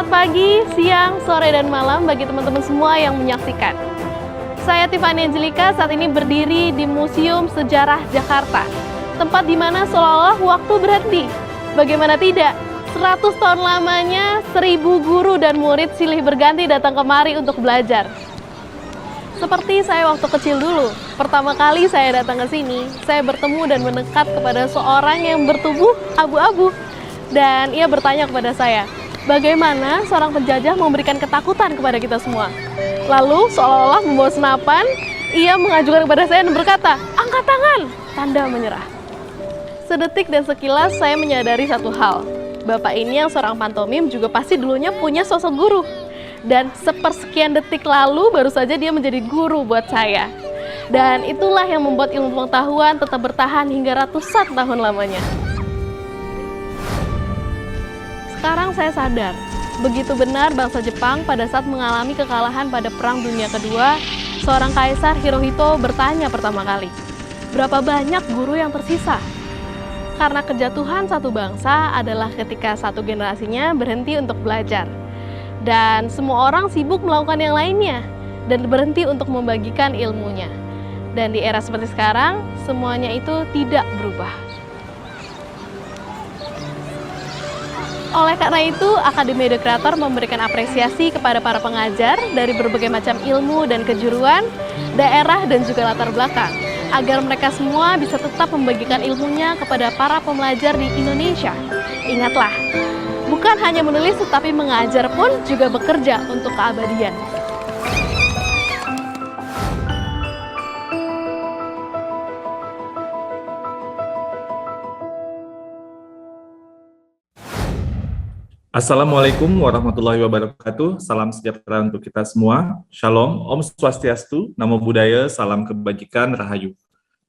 Selamat pagi, siang, sore, dan malam bagi teman-teman semua yang menyaksikan. Saya Tiffany Angelika saat ini berdiri di Museum Sejarah Jakarta, tempat di mana seolah-olah waktu berhenti. Bagaimana tidak, 100 tahun lamanya 1000 guru dan murid silih berganti datang kemari untuk belajar. Seperti saya waktu kecil dulu, pertama kali saya datang ke sini, saya bertemu dan mendekat kepada seorang yang bertubuh abu-abu. Dan ia bertanya kepada saya, bagaimana seorang penjajah memberikan ketakutan kepada kita semua. Lalu seolah-olah membawa senapan, ia mengajukan kepada saya dan berkata, angkat tangan, tanda menyerah. Sedetik dan sekilas saya menyadari satu hal, bapak ini yang seorang pantomim juga pasti dulunya punya sosok guru. Dan sepersekian detik lalu baru saja dia menjadi guru buat saya. Dan itulah yang membuat ilmu pengetahuan tetap bertahan hingga ratusan tahun lamanya. Sekarang saya sadar, begitu benar bangsa Jepang pada saat mengalami kekalahan pada Perang Dunia Kedua, seorang kaisar Hirohito bertanya pertama kali, berapa banyak guru yang tersisa? Karena kejatuhan satu bangsa adalah ketika satu generasinya berhenti untuk belajar. Dan semua orang sibuk melakukan yang lainnya dan berhenti untuk membagikan ilmunya. Dan di era seperti sekarang, semuanya itu tidak berubah. Oleh karena itu, Akademi Edu Kreator memberikan apresiasi kepada para pengajar dari berbagai macam ilmu dan kejuruan, daerah dan juga latar belakang, agar mereka semua bisa tetap membagikan ilmunya kepada para pembelajar di Indonesia. Ingatlah, bukan hanya menulis tetapi mengajar pun juga bekerja untuk keabadian. Assalamualaikum warahmatullahi wabarakatuh. Salam sejahtera untuk kita semua. Shalom, Om Swastiastu, Namo Buddhaya, salam kebajikan, Rahayu.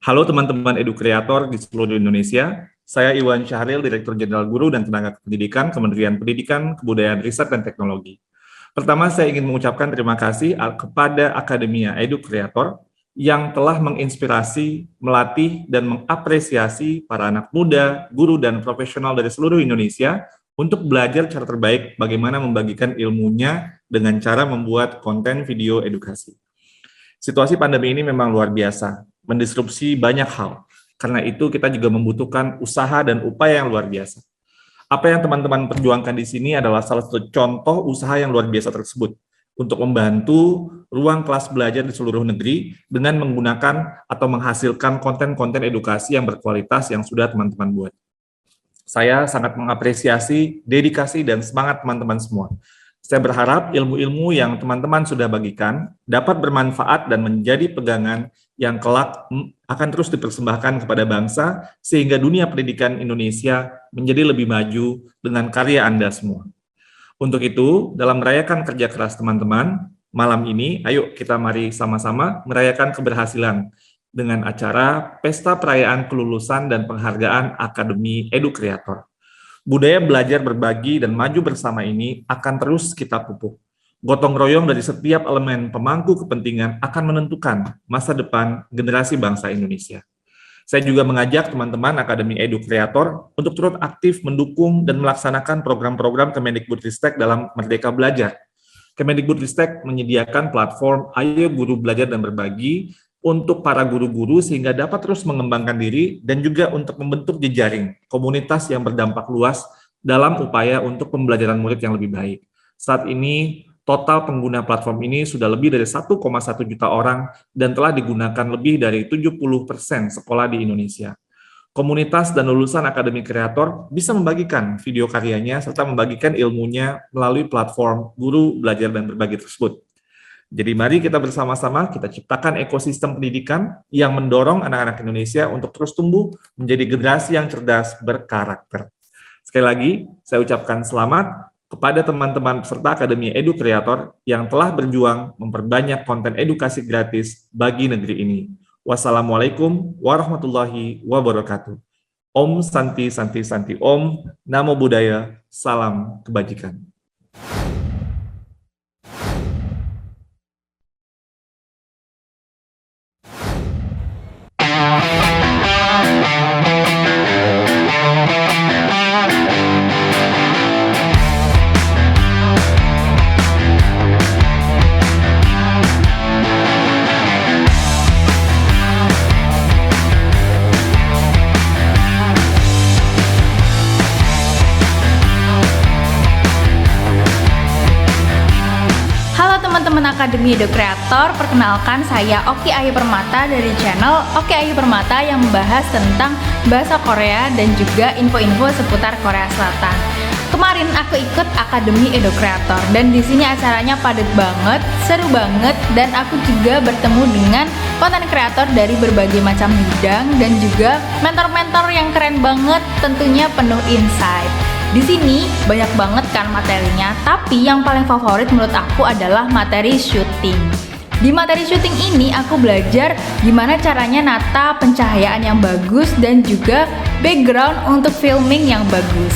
Halo teman-teman edu kreator di seluruh Indonesia. Saya Iwan Syahril, Direktur Jenderal Guru dan Tenaga Pendidikan, Kementerian Pendidikan, Kebudayaan, Riset, dan Teknologi. Pertama, saya ingin mengucapkan terima kasih kepada Akademia Edu Kreator yang telah menginspirasi, melatih, dan mengapresiasi para anak muda, guru, dan profesional dari seluruh Indonesia untuk belajar cara terbaik bagaimana membagikan ilmunya dengan cara membuat konten video edukasi. Situasi pandemi ini memang luar biasa, mendisrupsi banyak hal. Karena itu kita juga membutuhkan usaha dan upaya yang luar biasa. Apa yang teman-teman perjuangkan di sini adalah salah satu contoh usaha yang luar biasa tersebut untuk membantu ruang kelas belajar di seluruh negeri dengan menggunakan atau menghasilkan konten-konten edukasi yang berkualitas yang sudah teman-teman buat. Saya sangat mengapresiasi dedikasi dan semangat teman-teman semua. Saya berharap ilmu-ilmu yang teman-teman sudah bagikan dapat bermanfaat dan menjadi pegangan yang kelak akan terus dipersembahkan kepada bangsa, sehingga dunia pendidikan Indonesia menjadi lebih maju dengan karya Anda semua. Untuk itu, dalam merayakan kerja keras teman-teman, malam ini, ayo kita mari sama-sama merayakan keberhasilan dengan acara Pesta Perayaan Kelulusan dan Penghargaan Akademi Edu Kreator. Budaya belajar berbagi dan maju bersama ini akan terus kita pupuk. Gotong royong dari setiap elemen pemangku kepentingan akan menentukan masa depan generasi bangsa Indonesia. Saya juga mengajak teman-teman Akademi Edu Kreator untuk turut aktif mendukung dan melaksanakan program-program Kemendikbudristek dalam Merdeka Belajar. Kemendikbudristek menyediakan platform Ayo Guru Belajar dan Berbagi untuk para guru-guru sehingga dapat terus mengembangkan diri dan juga untuk membentuk jejaring komunitas yang berdampak luas dalam upaya untuk pembelajaran murid yang lebih baik. Saat ini, total pengguna platform ini sudah lebih dari 1,1 juta orang dan telah digunakan lebih dari 70% sekolah di Indonesia. Komunitas dan lulusan Akademi Kreator bisa membagikan video karyanya serta membagikan ilmunya melalui platform Guru Belajar dan Berbagi tersebut. Jadi mari kita bersama-sama kita ciptakan ekosistem pendidikan yang mendorong anak-anak Indonesia untuk terus tumbuh menjadi generasi yang cerdas berkarakter. Sekali lagi, saya ucapkan selamat kepada teman-teman peserta Akademi Edu Kreator yang telah berjuang memperbanyak konten edukasi gratis bagi negeri ini. Wassalamualaikum warahmatullahi wabarakatuh. Om Santi Santi Santi Om, Namo Buddhaya, salam kebajikan. Akademi Edu Creator, perkenalkan saya Oki Ayu Permata dari channel Oki Ayu Permata yang membahas tentang bahasa Korea dan juga info-info seputar Korea Selatan. Kemarin aku ikut Akademi Edu Creator dan di sini acaranya padat banget, seru banget, dan aku juga bertemu dengan konten kreator dari berbagai macam bidang dan juga mentor-mentor yang keren banget, tentunya penuh insight. Di sini banyak banget kan materinya, tapi yang paling favorit menurut aku adalah materi syuting. Di materi syuting ini aku belajar gimana caranya nata pencahayaan yang bagus dan juga background untuk filming yang bagus.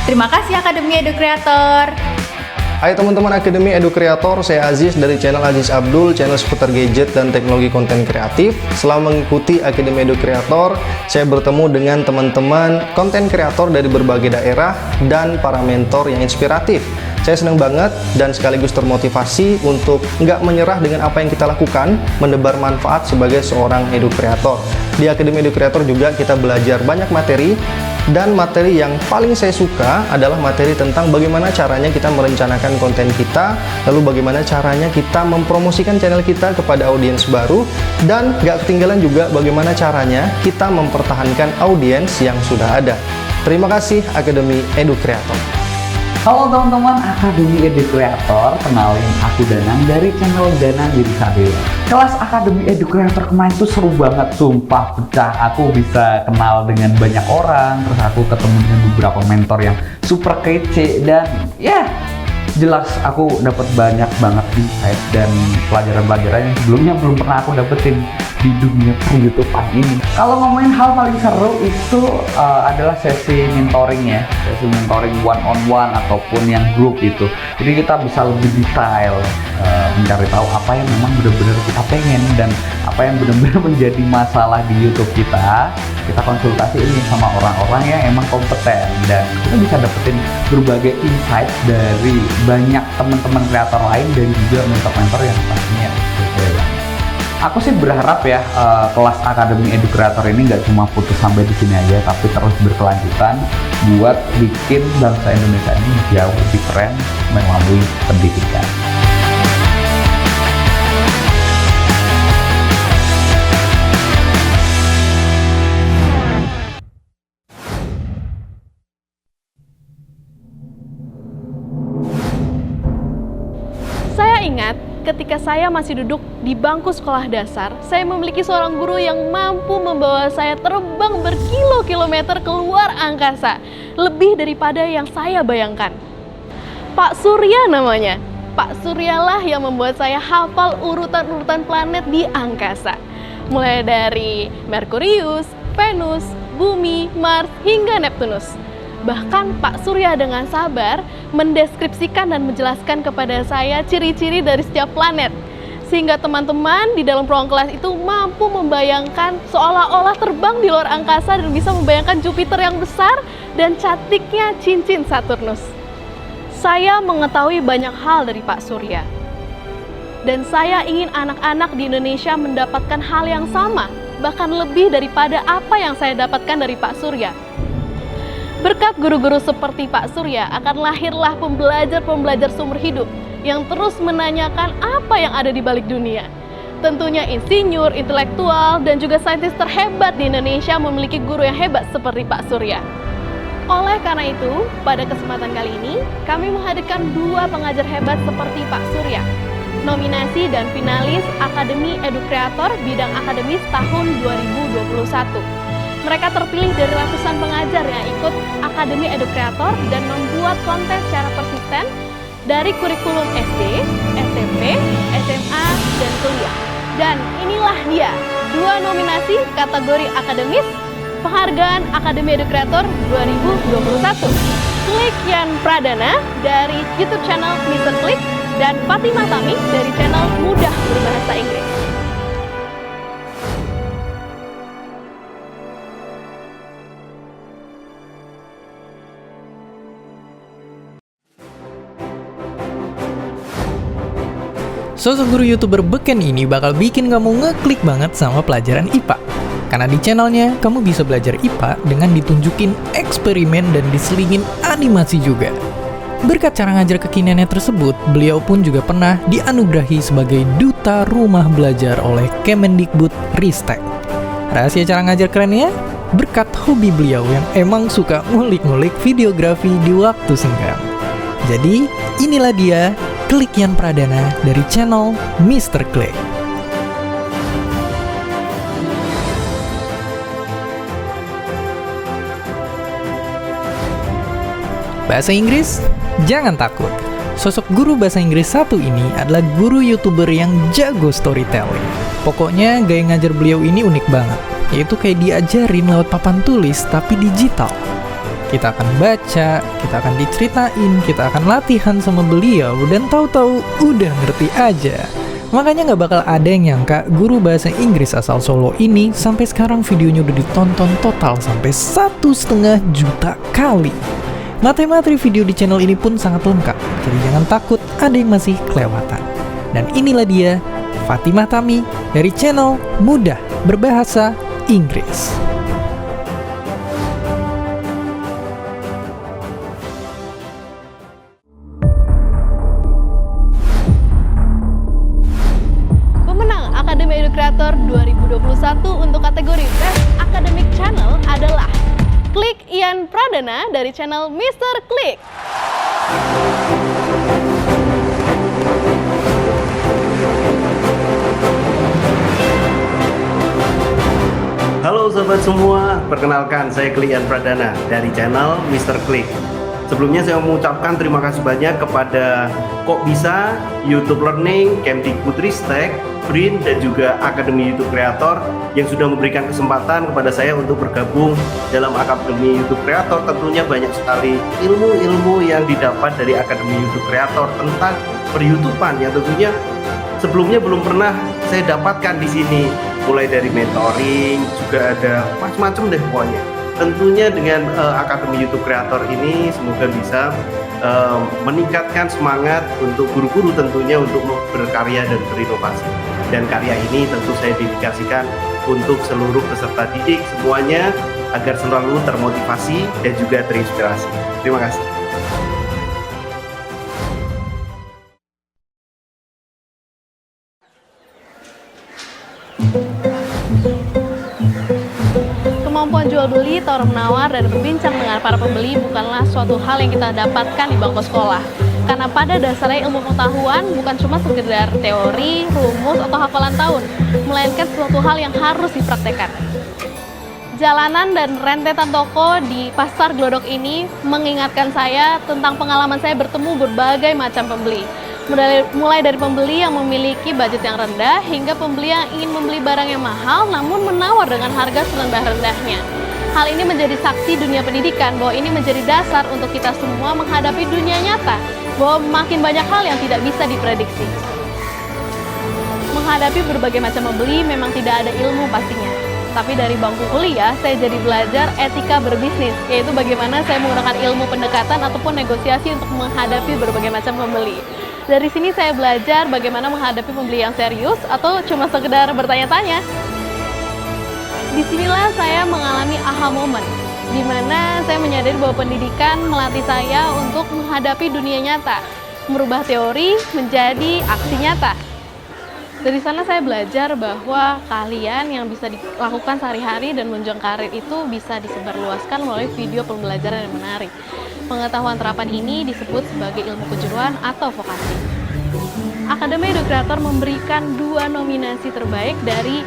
Terima kasih Akademi Edu Creator. Hai teman-teman Akademi Edu Creator, saya Aziz dari channel Aziz Abdul, channel seputar gadget dan teknologi konten kreatif. Selama mengikuti Akademi Edu Creator, saya bertemu dengan teman-teman konten kreator dari berbagai daerah dan para mentor yang inspiratif. Saya senang banget dan sekaligus termotivasi untuk nggak menyerah dengan apa yang kita lakukan, menebar manfaat sebagai seorang edu kreator. Di Akademi Edu Creator juga kita belajar banyak materi, dan materi yang paling saya suka adalah materi tentang bagaimana caranya kita merencanakan konten kita, lalu bagaimana caranya kita mempromosikan channel kita kepada audiens baru, dan gak ketinggalan juga bagaimana caranya kita mempertahankan audiens yang sudah ada. Terima kasih Akademi Edu Creator. Halo teman-teman Akademi Edu Creator, kenalin aku Danang dari channel Danang Diri Sadila. Kelas Akademi Edu Creator kemarin tuh seru banget, sumpah pecah. Aku bisa kenal dengan banyak orang, terus aku ketemu dengan beberapa mentor yang super kece, dan ya jelas aku dapat banyak banget insight dan pelajaran-pelajaran yang sebelumnya belum pernah aku dapetin di dunia per-YouTubean ini. Kalau ngomongin hal paling seru itu adalah sesi mentoring ya, sesi mentoring one-on-one ataupun yang grup itu. Jadi kita bisa lebih detail mencari tahu apa yang memang benar-benar kita pengen dan apa yang benar-benar menjadi masalah di YouTube kita. Kita konsultasi ini sama orang-orang yang emang kompeten dan kita bisa dapetin berbagai insight dari banyak teman-teman kreator lain dan juga mentor-mentor yang pastinya berbeda. Aku sih berharap ya kelas Akademi Edu Creator ini nggak cuma putus sampai di sini aja, tapi terus berkelanjutan buat bikin bangsa Indonesia ini jauh lebih keren melalui pendidikan. Saya ingat ketika saya masih duduk di bangku sekolah dasar, saya memiliki seorang guru yang mampu membawa saya terbang berkilo-kilometer keluar angkasa, lebih daripada yang saya bayangkan. Pak Surya namanya. Pak Suryalah yang membuat saya hafal urutan-urutan planet di angkasa. Mulai dari Merkurius, Venus, Bumi, Mars, hingga Neptunus. Bahkan Pak Surya dengan sabar mendeskripsikan dan menjelaskan kepada saya ciri-ciri dari setiap planet. Sehingga teman-teman di dalam ruang kelas itu mampu membayangkan seolah-olah terbang di luar angkasa dan bisa membayangkan Jupiter yang besar dan cantiknya cincin Saturnus. Saya mengetahui banyak hal dari Pak Surya. Dan saya ingin anak-anak di Indonesia mendapatkan hal yang sama, bahkan lebih daripada apa yang saya dapatkan dari Pak Surya. Berkat guru-guru seperti Pak Surya akan lahirlah pembelajar-pembelajar sumber hidup yang terus menanyakan apa yang ada di balik dunia. Tentunya insinyur, intelektual, dan juga saintis terhebat di Indonesia memiliki guru yang hebat seperti Pak Surya. Oleh karena itu, pada kesempatan kali ini, kami menghadirkan dua pengajar hebat seperti Pak Surya. Nominasi dan finalis Akademi Edu Creator bidang akademis tahun 2021. Mereka terpilih dari ratusan pengajar yang ikut Akademi Edu Creator dan membuat konten secara persisten dari kurikulum SD, SMP, SMA, dan kuliah. Dan inilah dia, dua nominasi kategori akademis Penghargaan Akademi Edu Creator 2021. Klik Yan Pradana dari YouTube channel Mr. Klik dan Fatimah Tami dari channel Mudah Berbahasa Inggris. Sosok guru YouTuber beken ini bakal bikin kamu ngeklik banget sama pelajaran IPA. Karena di channelnya, kamu bisa belajar IPA dengan ditunjukin eksperimen dan diselingin animasi juga. Berkat cara ngajar kekiniannya tersebut, beliau pun juga pernah dianugerahi sebagai Duta Rumah Belajar oleh Kemendikbud Ristek. Rahasia cara ngajar kerennya? Berkat hobi beliau yang emang suka ngulik-ngulik videografi di waktu senggang. Jadi, inilah dia Klik Ian Pradana dari channel Mr. Klik. Bahasa Inggris? Jangan takut. Sosok guru bahasa Inggris satu ini adalah guru YouTuber yang jago storytelling. Pokoknya gaya ngajar beliau ini unik banget, yaitu kayak diajarin lewat papan tulis tapi digital. Kita akan baca, kita akan diceritain, kita akan latihan sama beliau, dan tahu-tahu udah ngerti aja. Makanya nggak bakal ada yang nyangka guru bahasa Inggris asal Solo ini sampai sekarang videonya udah ditonton total sampai 1,5 juta kali. Materi-materi video di channel ini pun sangat lengkap, jadi jangan takut ada yang masih kelewatan. Dan inilah dia, Fatimah Tami dari channel Mudah Berbahasa Inggris. Pemenang Akademi Educreator 2021 untuk kategori Best Academic Channel adalah Klik Ian Pradana dari channel Mr. Klik. Halo sobat semua, perkenalkan saya Klik Ian Pradana dari channel Mr. Klik. Sebelumnya saya mengucapkan terima kasih banyak kepada Kok Bisa, YouTube Learning, Kemdikbudristek, BRIN, dan juga Akademi YouTube Creator yang sudah memberikan kesempatan kepada saya untuk bergabung dalam Akademi YouTube Creator. Tentunya banyak sekali ilmu-ilmu yang didapat dari Akademi YouTube Creator tentang per-YouTubean yang tentunya sebelumnya belum pernah saya dapatkan di sini. Mulai dari mentoring, juga ada macam-macam deh pokoknya. Tentunya dengan Akademi YouTube Creator ini semoga bisa meningkatkan semangat untuk guru-guru tentunya untuk berkarya dan berinovasi. Dan karya ini tentu saya dedikasikan untuk seluruh peserta didik semuanya agar selalu termotivasi dan juga terinspirasi. Terima kasih. Kemampuan jual beli, tawar-menawar, dan berbincang dengan para pembeli bukanlah suatu hal yang kita dapatkan di bangku sekolah. Karena pada dasarnya ilmu pengetahuan bukan cuma sekedar teori, rumus, atau hafalan tahun, melainkan suatu hal yang harus dipraktekkan. Jalanan dan rentetan toko di Pasar Glodok ini mengingatkan saya tentang pengalaman saya bertemu berbagai macam pembeli. Mulai dari pembeli yang memiliki budget yang rendah hingga pembeli yang ingin membeli barang yang mahal namun menawar dengan harga serendah-rendahnya. Hal ini menjadi saksi dunia pendidikan bahwa ini menjadi dasar untuk kita semua menghadapi dunia nyata, bahwa makin banyak hal yang tidak bisa diprediksi. Menghadapi berbagai macam pembeli memang tidak ada ilmu pastinya. Tapi dari bangku kuliah, saya jadi belajar etika berbisnis, yaitu bagaimana saya menggunakan ilmu pendekatan ataupun negosiasi untuk menghadapi berbagai macam pembeli. Dari sini saya belajar bagaimana menghadapi pembeli yang serius atau cuma sekedar bertanya-tanya. Disinilah saya mengalami aha moment, di mana saya menyadari bahwa pendidikan melatih saya untuk menghadapi dunia nyata, merubah teori menjadi aksi nyata. Dari sana saya belajar bahwa kalian yang bisa dilakukan sehari-hari dan menunjang karir itu bisa disebarluaskan melalui video pembelajaran yang menarik. Pengetahuan terapan ini disebut sebagai ilmu kejuruan atau vokasi. Akademi Educreator memberikan 2 nominasi terbaik dari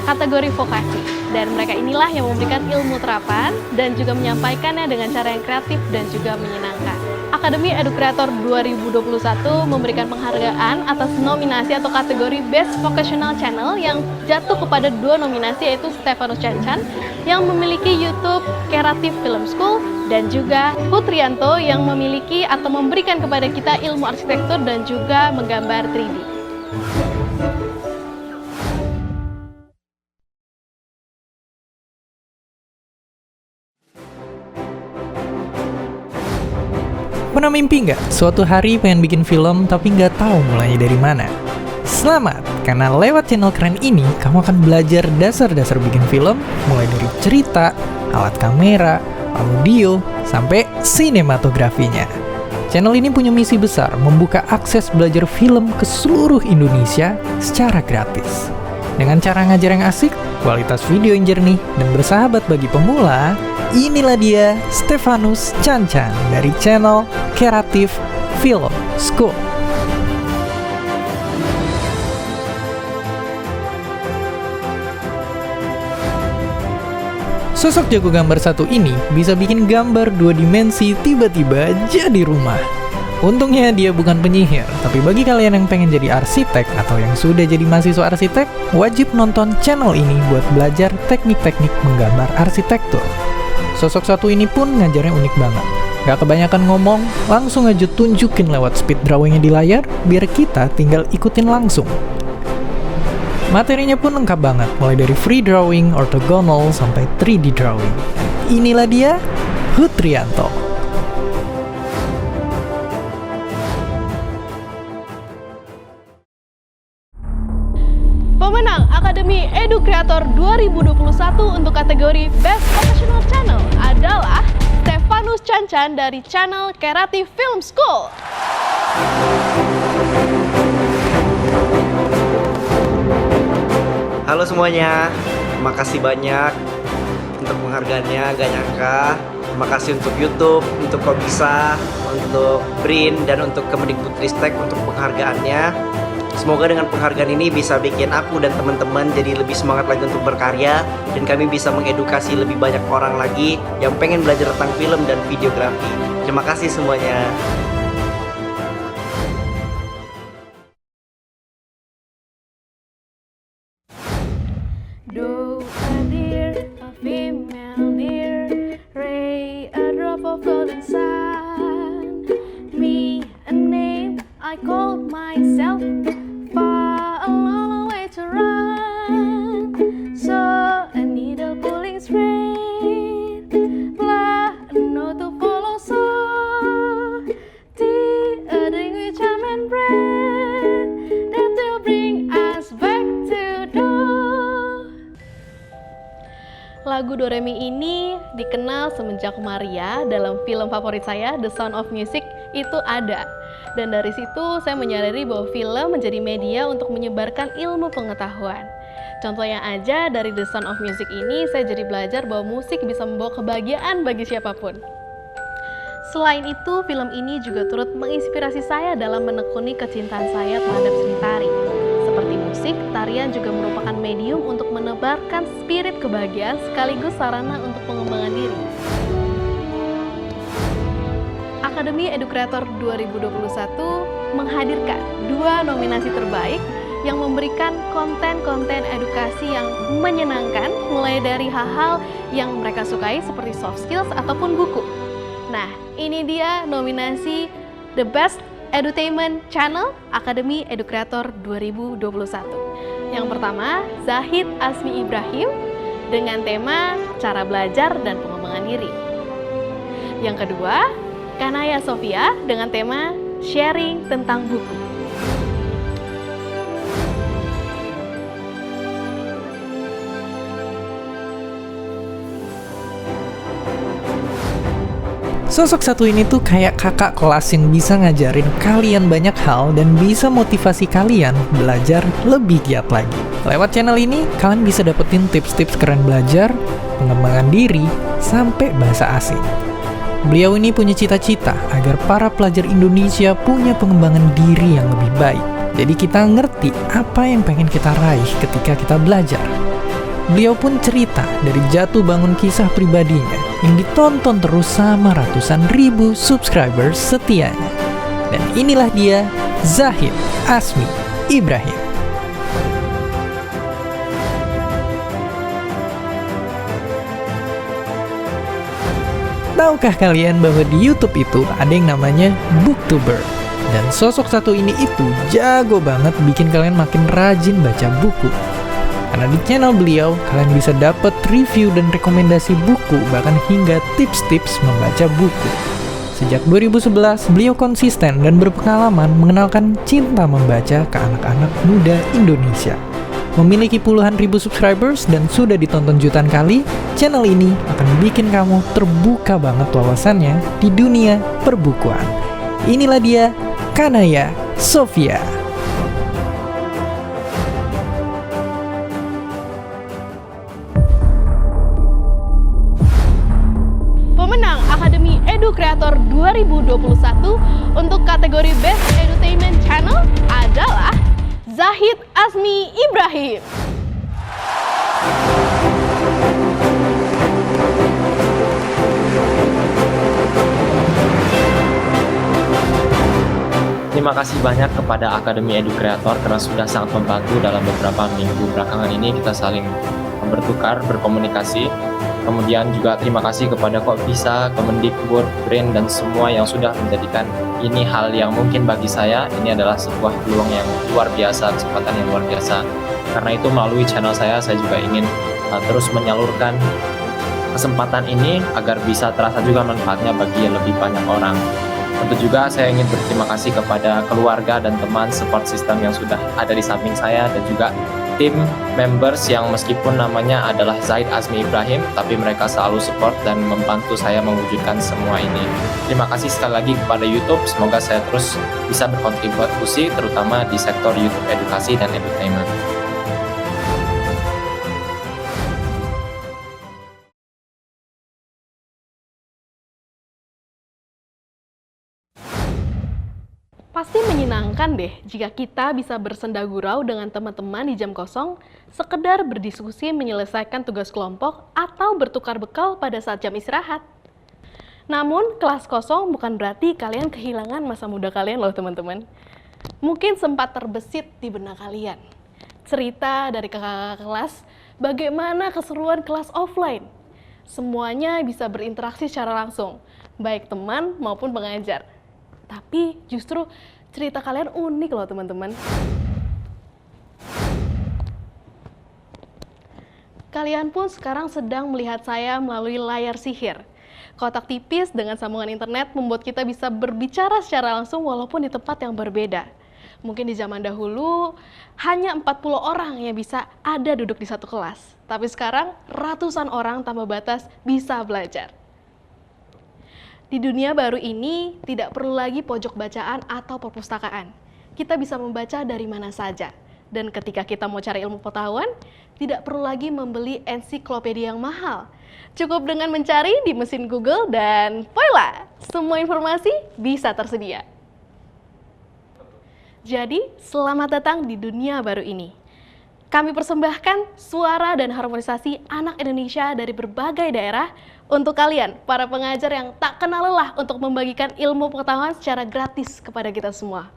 kategori vokasi, dan mereka inilah yang memberikan ilmu terapan dan juga menyampaikannya dengan cara yang kreatif dan juga menyenangkan. Akademi Educreator 2021 memberikan penghargaan atas nominasi atau kategori Best Vocational Channel yang jatuh kepada 2 nominasi, yaitu Stefanus Cancan yang memiliki YouTube Creative Film School dan juga Putrianto yang memiliki atau memberikan kepada kita ilmu arsitektur dan juga menggambar 3D. Pernah mimpi nggak suatu hari pengen bikin film tapi nggak tahu mulainya dari mana? Selamat, karena lewat channel keren ini kamu akan belajar dasar-dasar bikin film, mulai dari cerita, alat kamera, audio, sampai sinematografinya. Channel ini punya misi besar membuka akses belajar film ke seluruh Indonesia secara gratis. Dengan cara ngajar yang asik, kualitas video yang jernih, dan bersahabat bagi pemula, inilah dia Stefanus Cancan dari channel Creative Film School. Sosok jago gambar satu ini bisa bikin gambar 2 dimensi tiba-tiba jadi rumah. Untungnya dia bukan penyihir, tapi bagi kalian yang pengen jadi arsitek atau yang sudah jadi mahasiswa arsitek, wajib nonton channel ini buat belajar teknik-teknik menggambar arsitektur. Sosok satu ini pun ngajarnya unik banget. Gak kebanyakan ngomong, langsung aja tunjukin lewat speed drawingnya di layar, biar kita tinggal ikutin langsung. Materinya pun lengkap banget, mulai dari free drawing, orthogonal, sampai 3D drawing. Inilah dia, Hutrianto. Pemenang Akademi Edu Creator 2021 untuk kategori Best Professional Channel adalah Stefanus Cancan dari channel Creative Film School. Halo semuanya, terima kasih banyak untuk penghargaannya, gak nyangka. Terima kasih untuk YouTube, untuk Kok Bisa, untuk BRIN, dan untuk Kemendikbudristek untuk penghargaannya. Semoga dengan penghargaan ini bisa bikin aku dan teman-teman jadi lebih semangat lagi untuk berkarya, dan kami bisa mengedukasi lebih banyak orang lagi yang pengen belajar tentang film dan videografi. Terima kasih semuanya. Do a deer, a female deer, ray a drop of golden sun. Me a name I called myself, far a long way to run. So a needle pulling straight, blood no to follow. So tea a drink with charm and bread, that will bring us back to do. Lagu Doremi ini dikenal semenjak Maria dalam film favorit saya, The Sound of Music, itu ada. Dan dari situ saya menyadari bahwa film menjadi media untuk menyebarkan ilmu pengetahuan. Contohnya aja dari The Sound of Music ini, saya jadi belajar bahwa musik bisa membawa kebahagiaan bagi siapapun. Selain itu, film ini juga turut menginspirasi saya dalam menekuni kecintaan saya terhadap seni tari. Seperti musik, tarian juga merupakan medium untuk menebarkan spirit kebahagiaan sekaligus sarana untuk pengembangan diri. Akademi Edu Creator 2021 menghadirkan 2 nominasi terbaik yang memberikan konten-konten edukasi yang menyenangkan, mulai dari hal-hal yang mereka sukai seperti soft skills ataupun buku. Nah, ini dia nominasi The Best Edutainment Channel Akademi Edu Creator 2021. Yang pertama, Zahid Asmi Ibrahim dengan tema Cara Belajar dan Pengembangan Diri. Yang kedua, Kanaya Sofia dengan tema Sharing tentang Buku. Sosok satu ini tuh kayak kakak kelas yang bisa ngajarin kalian banyak hal dan bisa motivasi kalian belajar lebih giat lagi. Lewat channel ini, kalian bisa dapetin tips-tips keren belajar, pengembangan diri, sampai bahasa asing. Beliau ini punya cita-cita agar para pelajar Indonesia punya pengembangan diri yang lebih baik. Jadi kita ngerti apa yang pengen kita raih ketika kita belajar. Beliau pun cerita dari jatuh bangun kisah pribadinya yang ditonton terus sama ratusan ribu subscribers setianya. Dan inilah dia, Zahid Asmi Ibrahim. Tahukah kalian bahwa di YouTube itu ada yang namanya Booktuber? Dan sosok satu ini itu jago banget bikin kalian makin rajin baca buku. Karena di channel beliau, kalian bisa dapat review dan rekomendasi buku, bahkan hingga tips-tips membaca buku. Sejak 2011, beliau konsisten dan berpengalaman mengenalkan cinta membaca ke anak-anak muda Indonesia. Memiliki puluhan ribu subscribers dan sudah ditonton jutaan kali, channel ini akan bikin kamu terbuka banget wawasannya di dunia perbukuan. Inilah dia, Kanaya Sofia. Pemenang Akademi Edu Creator 2021 untuk kategori Best Edutainment Channel adalah Zahid Azmi Ibrahim. Terima kasih banyak kepada Akademi Edu Creator karena sudah sangat membantu dalam beberapa minggu belakangan ini kita saling bertukar, berkomunikasi. Kemudian juga terima kasih kepada Kok Bisa, Kemendikbud, BRIN, dan semua yang sudah menjadikan ini hal yang mungkin bagi saya, ini adalah sebuah peluang yang luar biasa, kesempatan yang luar biasa. Karena itu melalui channel saya juga ingin terus menyalurkan kesempatan ini agar bisa terasa juga manfaatnya bagi lebih banyak orang. Tentu juga saya ingin berterima kasih kepada keluarga dan teman support system yang sudah ada di samping saya, dan juga tim members yang meskipun namanya adalah Zahid Azmi Ibrahim, tapi mereka selalu support dan membantu saya mewujudkan semua ini. Terima kasih sekali lagi kepada YouTube, semoga saya terus bisa berkontribusi terutama di sektor YouTube edukasi dan edutainment. Pasti menyenangkan deh jika kita bisa bersenda gurau dengan teman-teman di jam kosong, sekedar berdiskusi menyelesaikan tugas kelompok, atau bertukar bekal pada saat jam istirahat. Namun, kelas kosong bukan berarti kalian kehilangan masa muda kalian loh teman-teman. Mungkin sempat terbesit di benak kalian cerita dari kakak-kakak kelas, bagaimana keseruan kelas offline. Semuanya bisa berinteraksi secara langsung, baik teman maupun pengajar. Tapi justru cerita kalian unik loh teman-teman. Kalian pun sekarang sedang melihat saya melalui layar sihir. Kotak tipis dengan sambungan internet membuat kita bisa berbicara secara langsung walaupun di tempat yang berbeda. Mungkin di zaman dahulu hanya 40 orang yang bisa ada duduk di satu kelas. Tapi sekarang ratusan orang tanpa batas bisa belajar. Di dunia baru ini, tidak perlu lagi pojok bacaan atau perpustakaan. Kita bisa membaca dari mana saja. Dan ketika kita mau cari ilmu pengetahuan, tidak perlu lagi membeli ensiklopedia yang mahal. Cukup dengan mencari di mesin Google dan voila, semua informasi bisa tersedia. Jadi, selamat datang di dunia baru ini. Kami persembahkan suara dan harmonisasi anak Indonesia dari berbagai daerah untuk kalian, para pengajar yang tak kenal lelah untuk membagikan ilmu pengetahuan secara gratis kepada kita semua.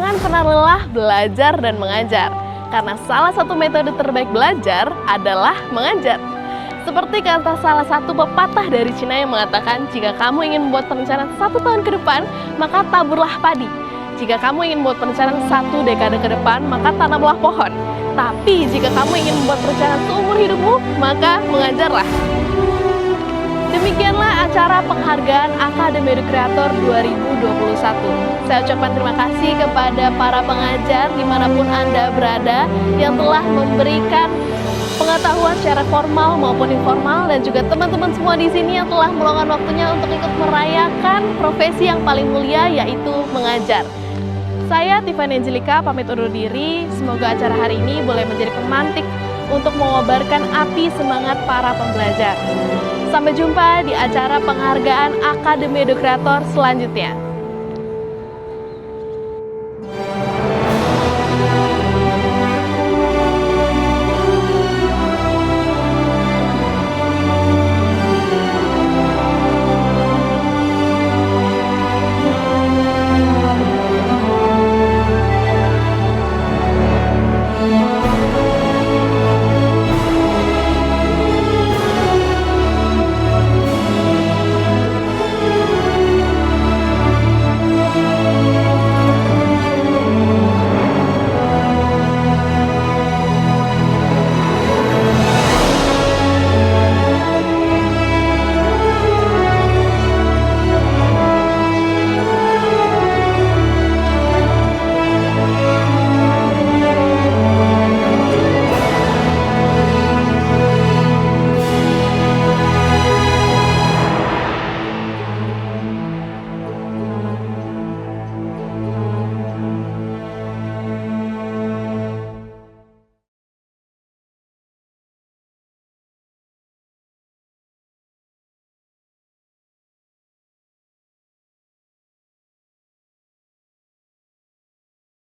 Jangan pernah lelah belajar dan mengajar, karena salah satu metode terbaik belajar adalah mengajar. Seperti kata salah satu pepatah dari Cina yang mengatakan, jika kamu ingin membuat perencanaan 1 tahun ke depan, maka taburlah padi. Jika kamu ingin membuat perencanaan 1 dekade ke depan, maka tanamlah pohon. Tapi jika kamu ingin membuat perencanaan seumur hidupmu, maka mengajarlah. Demikianlah acara penghargaan Akademi Edukreator 2021. Saya ucapkan terima kasih kepada para pengajar dimanapun Anda berada yang telah memberikan pengetahuan secara formal maupun informal, dan juga teman-teman semua di sini yang telah meluangkan waktunya untuk ikut merayakan profesi yang paling mulia, yaitu mengajar. Saya Tiffany Angelika pamit undur diri. Semoga acara hari ini boleh menjadi pemantik untuk mengobarkan api semangat para pembelajar. Sampai jumpa di acara penghargaan Akademi Edukreator selanjutnya.